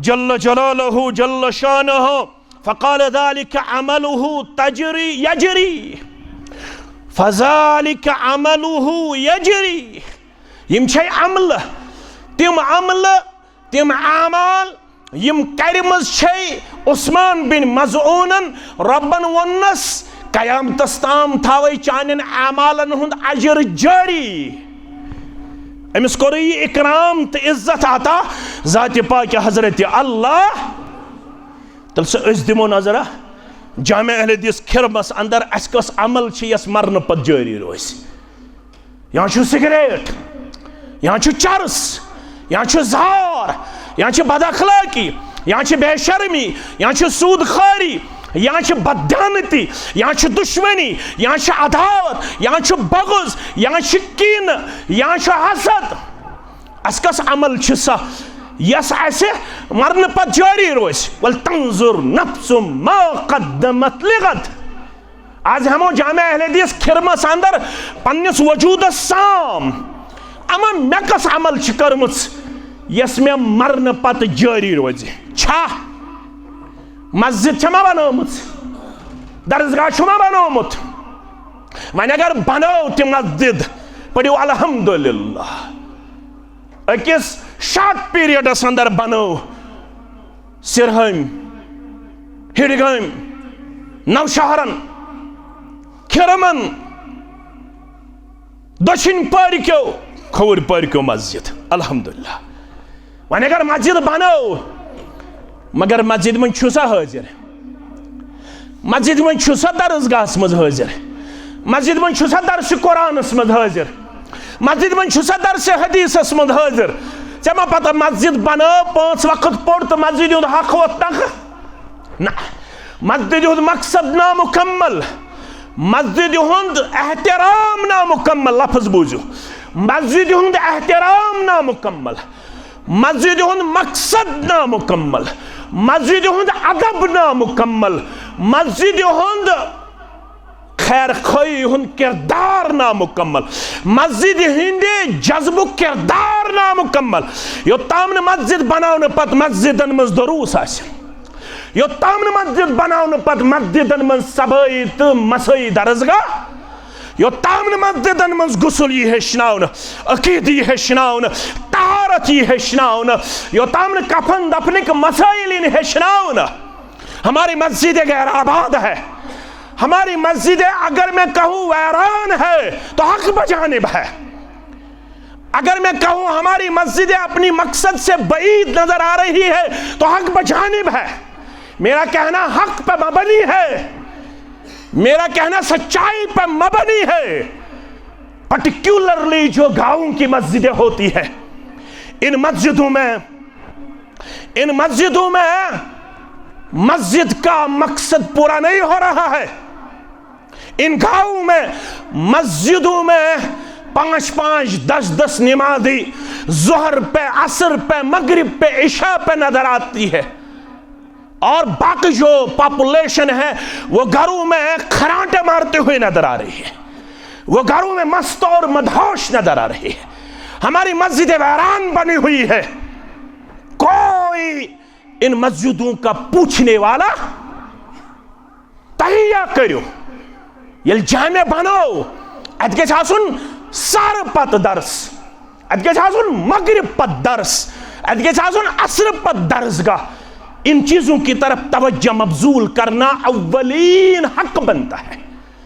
जल्ल जलालहु जल्ल शानहु फ़क़ाल ज़ालिक अमलुहु तजरी यजरी फ़ज़ालिक अमलुहु यजरी यम छै अमल तिम आमाल यम करमज छै उस्मान बिन मज़ऊनन रब्बन वन्नस क़यामतस ताम थावै चानन आमालन हुंद अजर जारी अमिस कोर इकराम तो इज्जत आता ज़ात पाक हजरत अल्लाह तल से दिमो नजरा जामे अहले हदीस खिरमस अंदर अस अमल यस मरन पत जारी रोज यहाँ सिगरेट यहाँ चरस यहाँ जार यहाँ बदअखलाकी यहाँ बेशर्मी यहाँ सूद खारी यहाँ बददानती यहाँ दुश्मनी यहाँ अदावत यहाँ बगुज यहाँ कीन यहाँ हसद अस अमल सा यस आसे मरन पत जारी रोज वल तंजुर नफ्सु मा कद्दमत लिगद आज हमो जामे अहले हदीस खिरमस अंदर पन्निस वजूदस साम अमा मे कस अमल करमुच यस मे मरन पत जारी रोज छा मस्जिद छमा बनोमुत दरसगाह छमा बनोमुत वन अगर बनो ते मस्जिद पढ़ो अल्हम्दुलिल्लाह अकिस शॉर्ट पीरियडस अंदर बनो सिरहम हिडगम नौशहरन खिरमन दक्षिण पारिक्यो खौर पारिक्यो मस्जिद अल्हम्दुलिल्लाह वन अगर मस्जिद बनो मगर मस्जिद में छुसा हाजिर मस्जिद में छुसा दरसगाह मज हाजिर मस्जिद में छुसा दर्स कुरानस मज हाजिर मस्जिद में छुसा दर्स हदीसस मज हाजिर मा पता मस्जिद बनो 5 वक्त पोड़ तो मस्जिद हक वो तक ना मस्जिद मकसद नामुकम्मल मस्जिद एहतराम नामुकम्मल लफ्ज बूझो मस्जिद एहतराम नामुकम्मल मस्जिद मकसद नामुकम्मल मस्जिद अदब नामुकम्मल मस्जिद खैर खई किरदार नामुकम्मल मस्जिद हिंदे जज्बु किरदार नामुकम्मल योत्ताम न मस्जिद बनाने पत मस्जिदन मज दरूस आसे योत्ताम न मस्जिद बनाने पत मस्जिदन मज सबई तो मसई दरसगाह योत्ताम न मस्जिदन मज गुस्ल यह हेचनाउन अकीद यह हेचनाउन तारत यह हेचनाउन योत्ताम न कफन दफनिक मसाइल इन हेचनाउन हमारी मस्जिद गैर आबाद है हमारी मस्जिद अगर मैं कहूं वैरान है तो हक बजानिब है अगर मैं कहूं हमारी मस्जिद अपनी मकसद से बईद नजर आ रही है तो हक बजानिब है मेरा कहना हक पे मबनी है मेरा कहना सच्चाई पे मबनी है पर्टिकुलरली जो गांवों की मस्जिदें होती है, इन मस्जिदों में मस्जिद का मकसद पूरा नहीं हो रहा है। इन गांवों में मस्जिदों में 5-5, 10-10 नमाजी जोहर पे, असर पे, मगरिब पे, इशा पे नजर आती है, और बाकी जो पॉपुलेशन है वो घरों में खराटे मारते हुए नजर आ रही है, वो घरों में मस्त और मदहोश नजर आ रही है। हमारी मस्जिदें वीरान बनी हुई है, कोई इन मस्जिदों का पूछने वाला तहिया करो, ये जामे बनो, अत सार पत दर्स, अत मगरिब पत दर्स, अत असर पत दर्सगाह। इन चीजों की तरफ तवज्जो मबजूल करना अव्वलीन हक बनता है।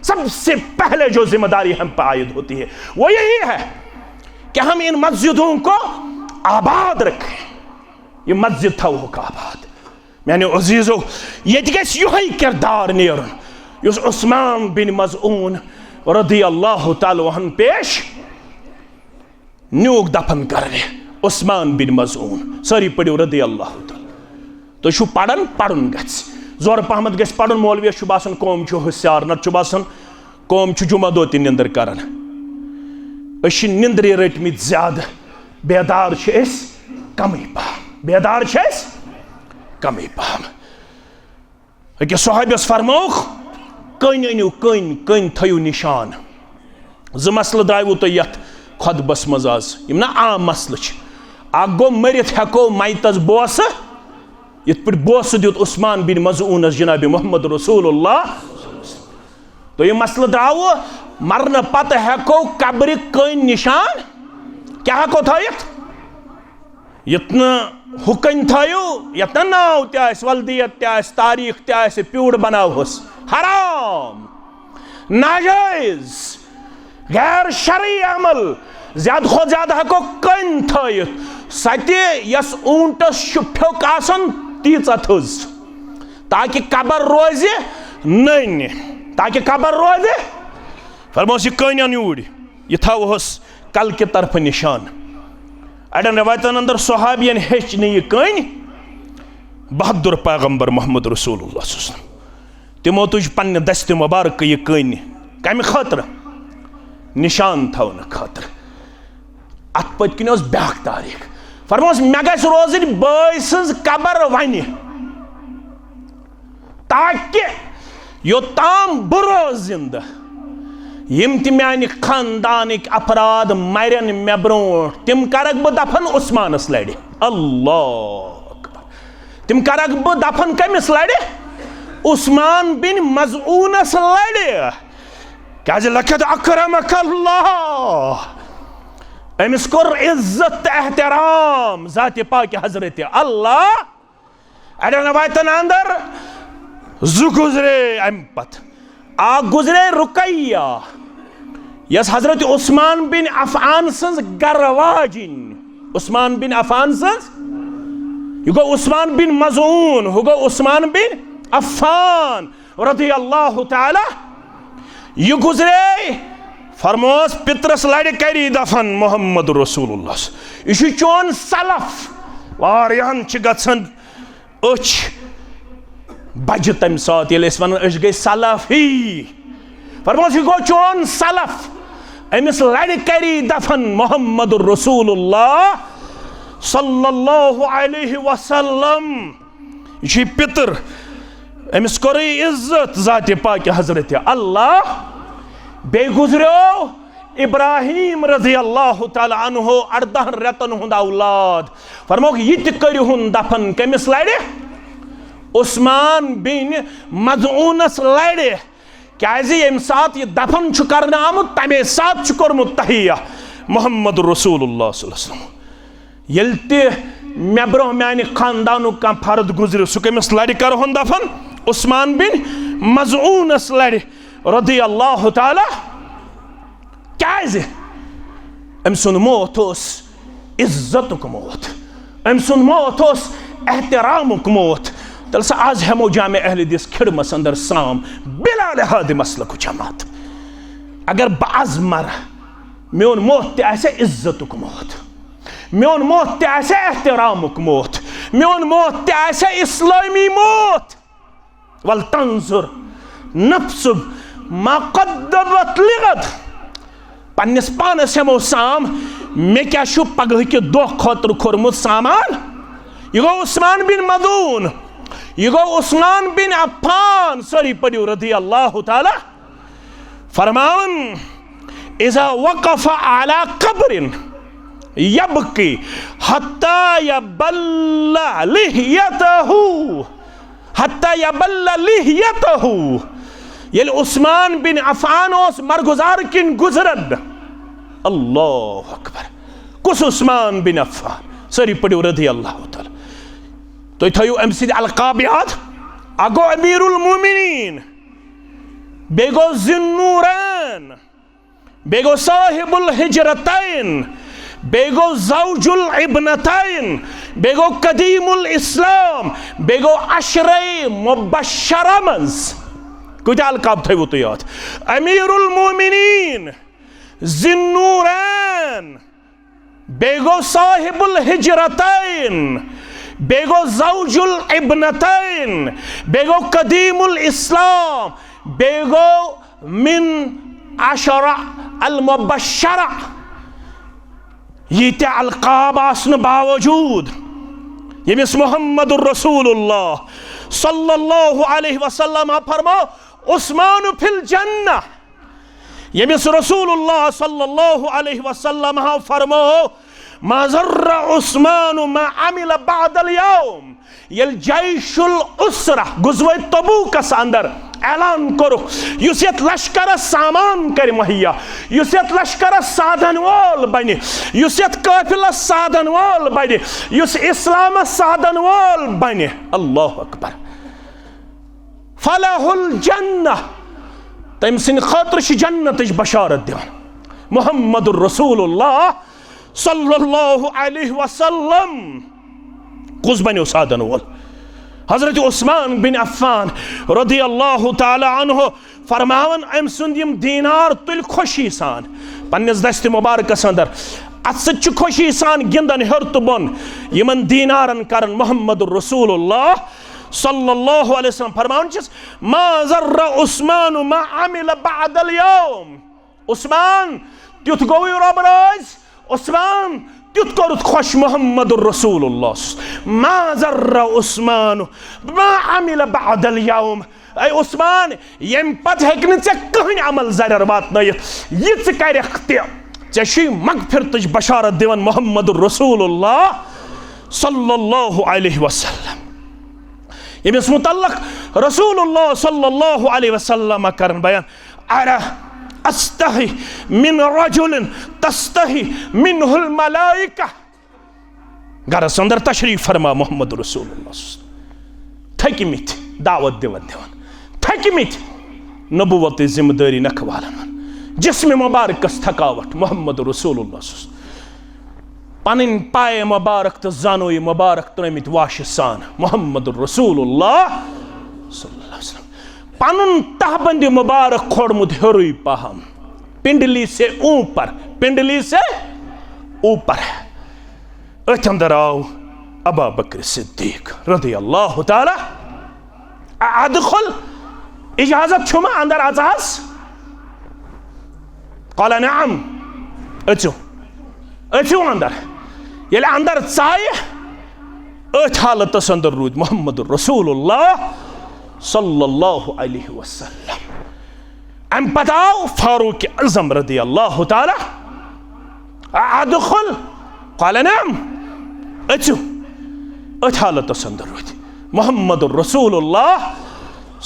सबसे पहले जो जिम्मेदारी हम पर आयद होती है वो यही है कि हम इन मस्जिदों को आबाद रखें। ये मस्जिद था वो का आबाद। मैंने अजीजों ये यही किरदार नेर युस उस्मान बिन मज़ऊन रदी अल्लाह ताला अन्हु पेश न्यूक दफन करने। उस्मान बिन मज़ऊन सारी पढ़ो रदी अल्लाह ताला। तो छु पढ़न पढ़न गछ जोर पहमत गछ पढ़न। मौलवी छु बासन कौम छु होशियार, न छु बासन कौम छु जुमा दो तीन निंदर करन। अश निंदरे रटमित ज्यादा, बेदार कमी पहम, बेदार कमी पहम। अके सहाबस फरमोख कन अनु कन थयु निशान। ज मसल द्रायु तो यथ खुतबस मज आज यम ना आम मसल अ गो मरित हेको मैतस बोस यथ पे बोस दित उस्मान बिन मज़ऊन जनाब मोहम्मद रसूलुल्लाह। तो यह मसल द्राव मरन पत हेको कब्र कन निशान क्या हेको थयत यत्न हुकन थयु यत्न नाव त्यास वल्दियत त्यास तारीख त्यास प्यूड बनावस हराम नाजायज गैर शरई अमल ज्यादा खो ज्यादा हेको कन थयत सत्य यस ऊंटस फ्योक आसन तीचा थज ताकि कबर रोज नन, ताकि कबर रोज फरमोस यह कन अन यूर यह थवस कल के तरफ निशान। अड़न रवायतन अंदर सहाबियन हेच यह कन बहादुर पैगंबर मोहम्मद रसूलुल्लाह तिमो तुझ पन्ने दस्त मुबारक यह कन कम खतर निशान थवन खतर। अत पत किन ब्याक तारीख फरमोस मे गस रोजन बॉय सज कबर वन ताकि योताम बह रोज जिंदा यम त म्यान खानदानिक अफराद मरन मे ब्रोट तिम करक बह दफन उस्मानस लड़े। अल्लाह अकबर। तिम करक बह दफन कमिस लड़े उस्मान बिन मज़ऊनस लड़े। क्या लखद अकरमक अल्लाह अमिस कोर इज्जत एहतराम जात पाक हजरत अल्लाह। अड़न रवायतन अंदर जु गुजरे अम पत आ गुजरे रुकैया यस हजरत उस्मान बिन अफान सज गरवाजिन। उस्मान बिन अफान सज यह गो उस्मान बिन मज़ऊन हु गो उस्मान बिन अफान रज़ी अल्लाह ताला। यह गुजरे फरमोस पितरस लड़ करी दफन मोहम्मद रसूलुल्लाह। यह चोन सलफ वारियान गन अच बज तम सात ये वन गई सलफी। फरमोस यह गो चोन सलफ अमिस लड़ करी दफन मोहम्मद रसूलुल्लाह सल्लल्लाहु अलैहि वसल्लम। यह पितर अमिस कोर इज्जत जात पाक हजरत अल्लाह। बे गुजरो इब्राहिम रज़ी अल्लाह ताला अन्हु 18 रतन हुंद औलाद। फरमोक यह करिहुन दफन कमिस लड़े उस्मान बिन मज़ऊनस लड़े। क्या यम सात यह दफन कर आमुत तमे सात कोर्मुत तहिया मोहम्मद रसूलुल्लाह सल्लल्लाहु अलैहि वसल्लम। येल ते मे ब्रोह म्यान खानदानु का फर्द गुजर सह कमिस लड़ करहुन दफन उस्मान बिन मज़ऊनस लड़ रज़ी अल्लाह ताला। क्या अम सुन मौत इज्जतुक मौत, अम सुन मौत एहतरामुक मौत। तल सा आज हमो जामे अहले दिस खिड़मस अंदर साम बिला लिहाज मसलक जमात। अगर बाज मर मेन मौत ते इज्जतुक मौत, मेन मौत ते एहतरामुक मौत, मेन मौत ते इस्लामी मौत। वल तंजुर नफ्सुक मा क़द्दमत लिगद, पन्निस पानस हेमो साम मे क्या पगह कि दो खतर खोरमुत सामान। यह गो उस्मान बिन मदून, यह गो उस्मान बिन अफ्फान, सॉरी पढ़ियो रज़ी अल्लाह ताला। फरमान इज़ा वक़फ़ अला क़ब्रिन यबकी हत्ता यबल्ला लिहयतहू, हत्ता यबल्ला लिहयतहू। ये उस्मान बिन अफ़ान ओस मरगुजार किन गुजरद। अल्लाह अकबर। कुस उस्मान बिन अफ़ान, सॉरी पढ़ियो रज़ी अल्लाह ताला। तो थयो अम सिद अलकाब याद। अगो अमीरुल मोमिनीन, बेगो ज़िन्नूरैन, बेगो साहिबुल हिजरतैन, बेगो ज़ौजुल इब्नतैन, बेगो कदीमुल इस्लाम, बेगो अशरे मुबश्शरा मंज। कुछ अलकाब थे वो तो याद। अमीरुल मोमिनीन, ज़िन्नूरैन, बेगो साहिबुल हिजरतैन, बेगो ज़ौजुल इब्नतैन, बेगो कदीमुल इस्लाम, बेगो मिन अशरा अल मुबश्शरा। ये अलकाब आसन बावजूद यमिस मुहम्मदुर रसूलुल्लाह सल्लल्लाहु अलैहि वसल्लम फरमा उस्मान फिल जन्नह। यमिस रसूलुल्लाह सल्लल्लाहु अलैहि वसल्लम फरमा मा ज़र्रा उस्मान मा अमिल बअदल यौम। यल जैशुल उसरा गुज़वे तबूक अंदर ऐलान करो युस यत लश्कर सामान कर मुहैया, युस यत लश्कर साधन वोल बने, युस यत काफिला साधन वोल बने, युस इस्लाम साधन वोल बने। अल्लाह अकबर। फलहुल जन्नह, तम सिन खातिर जन्नत बशारत दिवान। मुहम्मदुर रसूलुल्लाह सल्लल्लाहु अलैहि वसल्लम कुस बनो साधन वोल। हजरत उस्मान बिन अफ़्फ़ान रज़ी अल्लाह ताला अन्हु फरमावन अम सुंद यम दीनार तुल खुशी सान पन्निस दस्त मुबारकस अंदर अत सच खुशी सान गिंदन हर तो बन यमन दीनारन करन मुहम्मदुर रसूलुल्लाह सल्लल्लाहु अलैहि वसल्लम फरमावन मा ज़र्रा उस्मान मा अमिल बअदल यौम। उस्मान त्युत गो रब राज, उस्मान त्युत कोरुत खुश मुहम्मदुर रसूलुल्लाह। मा ज़र्रा उस्मान मा अमिल बअदल यौम। ऐ उस्मान यम पत हेक न चे कहन अमल जरर वातनयित, ये चे करख ते चे मगफिरतच बशारत दिवन मुहम्मदुर रसूलुल्लाह सल्लल्लाहु अलैहि वसल्लम। यमिस मुतल्लक रसूलुल्लाह सल्लल्लाहु अलैहि वसल्लम करन बयान अरा अस्तही मिन रजुलिन तस्तही मिनहुल मलाइका। गरस अंदर तशरीफ फरमा मुहम्मद रसूलुल्लाह थकिमित दावत दिवन दिवन थकिमित नबुवत जिम्मेदारी नखवालन जिस्म मुबारकस थकावट मुहम्मद रसूलुल्लाह पन पाए मुबारक तो जानोई मुबारक त्रिमित वाश सान मुहम्मद रसूलुल्लाह सल्लल्लाहु अलैहि वसल्लम पन तहबंदी मुबारक खोड़मुत हेरुई पहम पिंडली से ऊपर, पिंडली से ऊपर। अथ अंदर आओ अबा बकर सिद्दीक रज़ी अल्लाह ताला। अदखुल इजाजत छुमा अंदर आजाज क़ाल नअम। अचो अचो अंदर ये अंदर चाय अथ हालत अंदर रूद मुहम्मद रसूलुल्लाह सल्लल्लाहु अलैहि वसल्लम। अम पताओ फारूक आज़म रज़ी अल्लाह ताला। अदखुल क़ाल नअम। अचो अथ हालत अंदर रूद मुहम्मद रसूलुल्लाह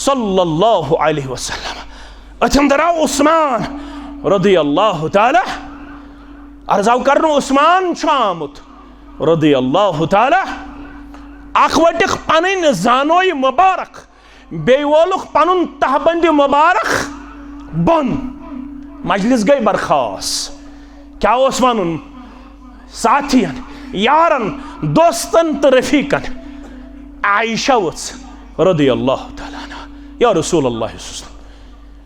सल्लल्लाहु अलैहि वसल्लम। अथ अंदर आओ उस्मान रज़ी अल्लाह ताला। अर्जाव करनो उस्मान शामुत रज़ी अल्लाह ताला। अखवटिक पन जानोई मुबारक बे वोलुक पनुन तहबंदी मुबारक बन। मजलिस गई बरखास। क्या वन साथियन यारन दोस्तन तो रफीकन आयशा वच रज़ी अल्लाह ताला अन्हा। या रसूल अल्लाह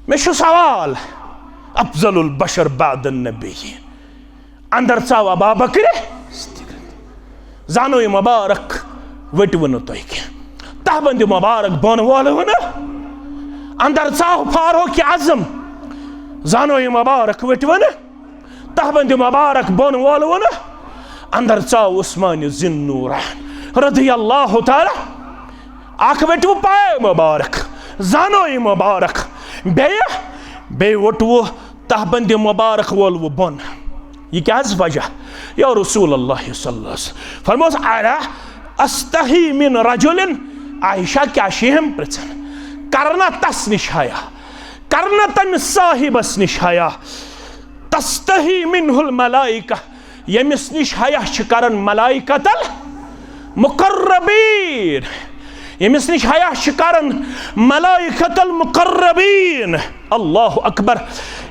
मे सवाल अफजलुल बशर बादन नबिय्यीन अंदर चाव अबा बकर जानो मुबारक वटवन तुह तह बंद मुबारक बोन वोलवन अंदर चाव फारूक आजम जानो मुबारक वटवन तह बंद मुबारक बोन वोलवन अंदर चाव उस्मान ज़िन्नूरैन रज़ियल्लाहु तआला अख वटव पाए मुबारक जानो मुबारक बे वटव तह बंद मुबारक वोलव बोन ये क्या वजह या रसूल अल्लाह सल्लल्लाहु अलैहि वसल्लम फरमोस अला अस्तही मिन रजुलिन आयशा क्या शेम प्रचन करना तस निश हया करना तम साहिबस निश हया तस्तही मिनहुल मलाइका यमिस निश हया करन मलाइकतल मुकर्रबीन यमिस निश हया करन मलाइकतल मुकर्रबीन अल्लाह अकबर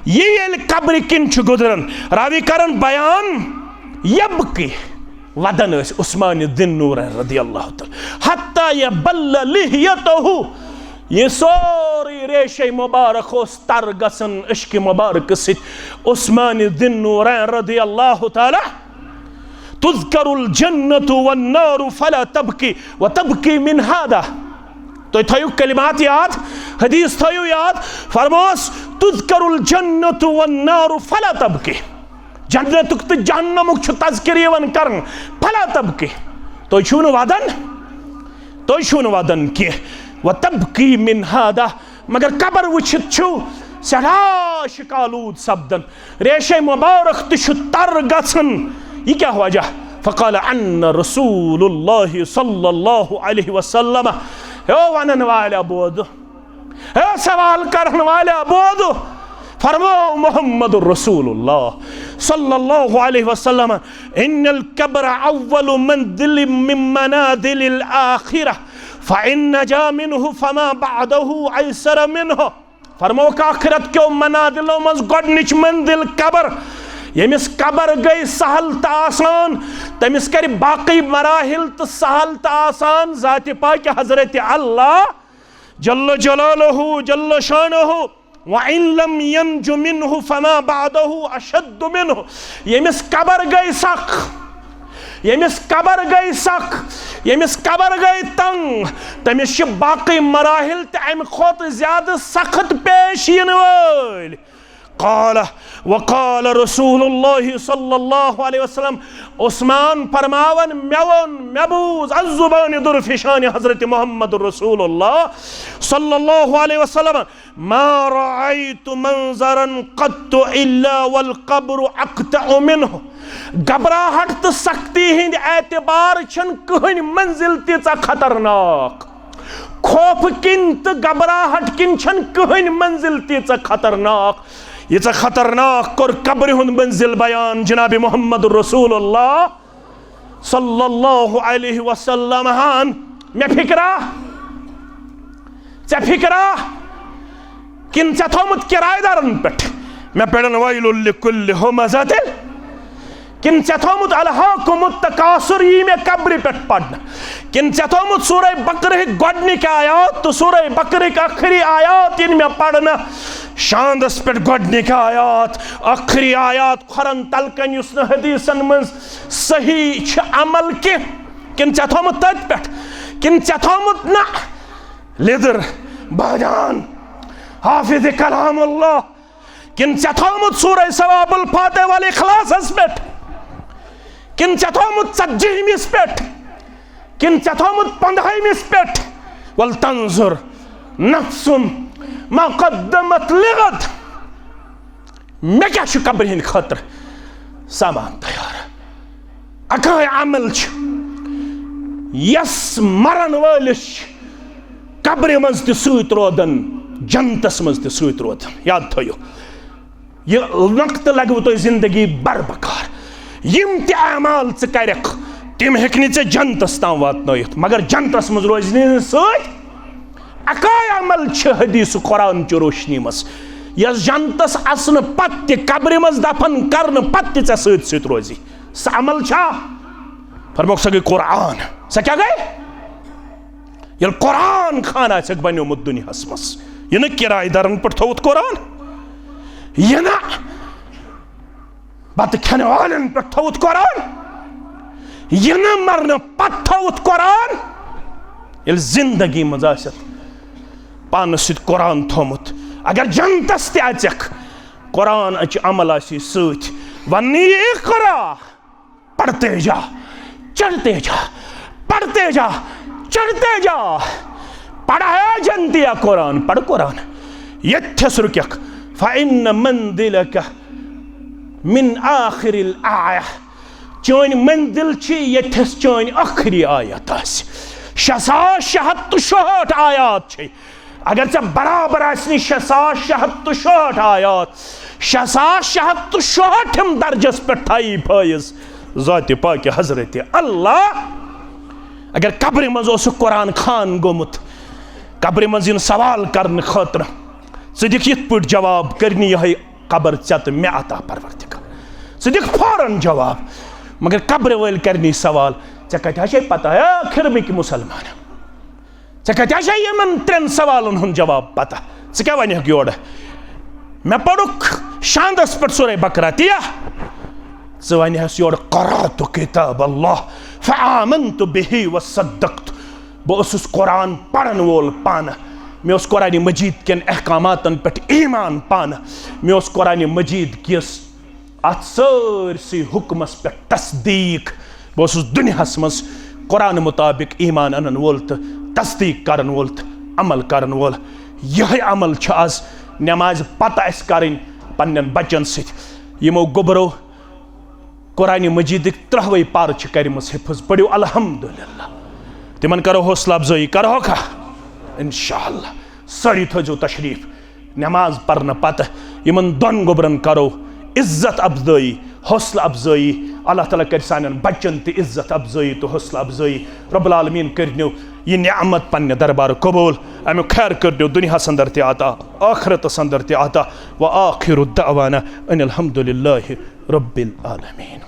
ये कब्र किन गुजरन रावी करन बयान यबकी वदन उस्मान ज़िन्नूरैन रज़ियल्लाहु तआला हत्ता यबल्ल लिहयतहु ये सोरी रेशे मुबारक तर गसन इश्क मुबारक सित उस्मान ज़िन्नूरैन रज़ियल्लाहु तआला तुज़करुल जन्नतु वन्नारु फला तबकी व तबकी मिन हादा तो थयु कलिमात याद हदीस थयु याद फरमोस तुज़करुल जन्नतु वन्नारु फला तबकी जन्नतुक तो जहन्नमुक छु तज़किर यवन करन फला तबकी तो छुन वदन कि व तबकी मिन हादा मगर कबर वुछित छु सदा शिकालूद सब्दन रेशे मुबारक तो तर गसन ये क्या वजह फ़क़ाल अन्ना रसूलुल्लाह सल्लल्लाहु अलैहि वसल्लम वनन वाला बोध सवाल करने वाला बोध फरमो मुहम्मदुर रसूलुल्लाह सल्लल्लाहु अलैहि वसल्लम इन्नल कब्र अव्वलु मंजिल मिन मनाजिलिल आखिरह फ़इन नजा मिन्हु फमा बअदहु अयसर मिन्हु फरमो का आखिरत के मनाजिलों मज गोडनिच मंजिल कब्र यमिस कबर गई सहल तो आसान तमिस कर बाकी मराहिल तो सहल तो आसान ज़ात पाक हज़रत अल्लाह जल्ल जलालहु जल्ल शानहु व इन लम यंजु मिन्हु फमा बअदहु अशद्दु मिन्हु यमिस कबर गई सख यमिस कबर गई सख यमिस कबर गई तंग तमिस बाकी मराहिल तो अम खोत ज्यादा सख्त पेश यिन वल क़ाल वक़ाल रसूलुल्लाह सल्लल्लाहु अलैहि वसल्लम उस्मान फरमावन मेवन मेबूज अज़्ज़ुबान दुरफिशान हज़रत मुहम्मद रसूलुल्लाह सल्लल्लाहु अलैहि वसल्लम मा रअयतु मंज़रन क़त्तु इल्ला वल क़ब्रु अक़तअ मिन्हु घबराहट तो सख्ती हिंद एतबार छन कहन मंजिल तीचा खतरनाक खौफ किन तो घबराहट किन छन कहन मंजिल तीचा खतरनाक ये खतरनाक कर कब्र हुन मंजिल बयान जनाब मोहम्मद रसूलुल्लाह सल्लल्लाहु अलैहि वसल्लम हान मे फिक्रा किन थोमुत किरायेदारन पे मे पड़न वैलुल लिकुल्लि हुमज़तिन किन थोमुत अलहाकुमुत तकासुर यी मे कब्र पे पढ़न किन थोमुत सूरह बकरे गोडनिक आयात तो सूरह बकरे का आखिरी आयात इन में पढ़ना शांदस पे गोडनिक आयात आखिरी आयात खुरन तलकन युस न हदीसन मन सही छ अमल के किन थोमुत तत पे किन थोमुत न लिदर बाजान हाफिज कलामुल्लाह किन थोमुत सूरह सवाबुल फातिहा वल इखलास पे किन थोमुत 40 पे किन थोमुत 15 पे वल तंजुर नफ्सुन मा क़द्दमत लिगद मे क्या कब्र हिंद खतर सामान तैयार अकाय अमल यस मरन वलिस कब्र मज त सूत रोदन जन्नतस मज त सूत रोदन याद थयो ये वक्त लगव तो जिंदगी बरबकार यम त अमाल च करक तिम हेकनि च जन्नतस ताम वातनयित मगर जन्नतस मज रोजनि सत अकाय अमल छ हदीस कुरान च रोशनी मस यस जन्नतस असन पत्ते कब्र मज दफन करन पत्ते च सत सत रोजी स अमल छा फरमोक स गई कुरान स क्या गई ये कुरान खाना छ बन्योमुत दुनियास मस ये न किरायेदारन पर थोत कुरान ये ना बत खेन वालन पे थोत कुरान यह मरने पत थोत कुरान ये जिंदगी मज पान सत कुरान थोमुत अगर जनतस तक कुरान अच अमल आसी सत वन्नी इक़रा पढ़ते जा चढ़ते जा पढ़ते जा चढ़ते जा पढ़ा है जनतिया कुरान पढ़ कुरान यथस रुक फ़इन्न मंदिलक मिन आखिरिल आया चोन मंजिल यथस चोन आखिरी आयत 666 आयात अगर चे बराबर आसनी 666 आयात 666 दर्जस पे थाई फैज ज़ात पाक हजरत अल्लाह अगर कब्र मज कुरान खान गोमुत कब्र मज सवाल करने खतर दिख यथ पे जवाब करनी यह कब्र चत मे अता परवरदिगार दिख फौरन जवाब मगर कब्र वल करनी सवाल चे कत पता है खिरमिक मुसलमान चे कत यमन 3 सवालन हुन जवाब पता क्या वन योर मे पढ़ुक शांदस पे सूरह बकरा तिया वन योर क़राअतु किताब अल्लाह फ़आमन्तु बिही वसद्दक़्तु बस कुरान पढ़न वोल पान मे कुरान मजीद कन अहकामातन पे ईमान पान मे कुरान मजीद किस अत सरसी हुक्मस पे तस्दीक बस दुनियास मज कुरान मुताबिक ईमान अनन वोल तो तस्दीक करन वोल अमल करन वोल यह अमल आज नमाज पता करें पन्न बचन समो गोबरो कुरान मजीद 3 पार कर्म हिफ्ज पढ़ो अल्हम्दुलिल्लाह तिमन करो हौसला अफजाई करो खा इंशाअल्लाह सारी थो तशरीफ नमाज पढ़ने पत इन 2 गोबरन करो इज्जत अफजाई हौसला अफजाई अल्लाह ताला कर सान बच्चन त इज्जत अफजाई तो हौसला अफजाई रब्बुल आलमीन करनो यह नियामत पन्ने दरबार कबूल अमु खैर करनो दुनिया अंदर ते आता आखिरत अंदर ते आता व आखिरु दअवाना अनिल हम्दुलिल्लाहि रब्बिल आलमीन।